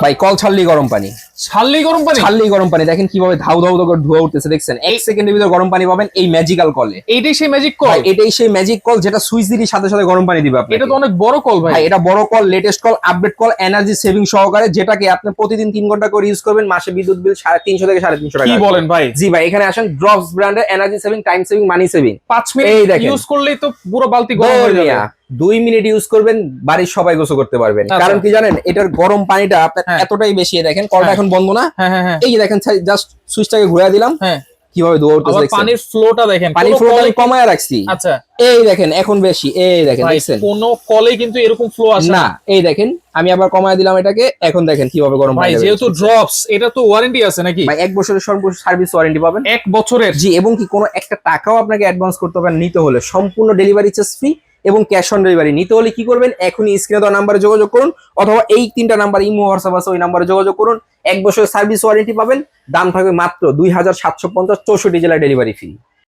ভাই কল ছাড়লেই গরম পানি, ছাড়লেই গরম পানি। দেখেন কিভাবে ধাউ ধাউ করে ধোয়া উঠতেছে, দেখছেন? 1 সেকেন্ডের ভিতর গরম পানি পাবেন এই ম্যাজিক্যাল কলে। এইটাই সেই ম্যাজিক কল? এটাই সেই ম্যাজিক কল যেটা সুইচ দিলে সাথে সাথে গরম পানি দিবে আপনাকে। এটা তো অনেক বড় কল ভাই। এটা বড় call, latest call, update call, energy saving সহকারে, যেটাকে আপনি প্রতিদিন 3 ঘন্টা করে ইউজ করবেন, মাসে বিদ্যুৎ বিল 350 থেকে 350 টাকা। কি বলেন ভাই? জি ভাই, এখানে আসেন ড্রপস ব্র্যান্ডের এনার্জি সেভিং, টাইম সেভিং, মানি সেভিং। 5 মিনিট ইউজ করলেই তো পুরো বালতি গরম হয়ে যাবে। 2 মিনিট ইউজ করবেন, বাড়ির সবাই গোসল করতে পারবেন। কারণ কি জানেন, এটার গরম পানিটা আপনার এতটাই বেশি। দেখেন কলটা এখন বন্ধ না, এই যে দেখেন জাস্ট সুইচটাকে ঘুরিয়ে দিলাম, কিভাবে ধোয়া উঠতেছে দেখছেন? পানির ফ্লোটা দেখেন, পানির ফ্লোটা আমি কমায় রাখছি। আচ্ছা, এই দেখেন এখন বেশি, এই দেখেন দেখছেন? কোন কলে কিন্তু এরকম ফ্লো আসে না। এই দেখেন আমি আবার কমায় দিলাম এটাকে, এখন দেখেন কিভাবে গরম ভাই। পানি। যেহেতু ড্রপস, এটা তো ওয়ারেন্টি আছে নাকি ভাই? 1 বছরের সর্বোচ্চ সার্ভিস ওয়ারেন্টি পাবেন। 1 বছরের? জি, এবং কি কোনো একটা টাকাও আপনাকে অ্যাডভান্স করতে হবে না। নিতে হলে সম্পূর্ণ ডেলিভারি চার্জ ফ্রি এবং ক্যাশ অন ডেলিভারি। নিতে হলে কি করবেন, এখনই স্ক্রিনে দেওয়া নাম্বারে যোগাযোগ করুন, অথবা এই 3টা নাম্বার ইমো হোয়াটসঅ্যাপ আছে, ওই নাম্বারে যোগাযোগ করুন। 1 বছরের সার্ভিস ওয়ারেন্টি পাবেন, দাম থাকবে মাত্র 2750, 64 জেলায় ডেলিভারি ফ্রি।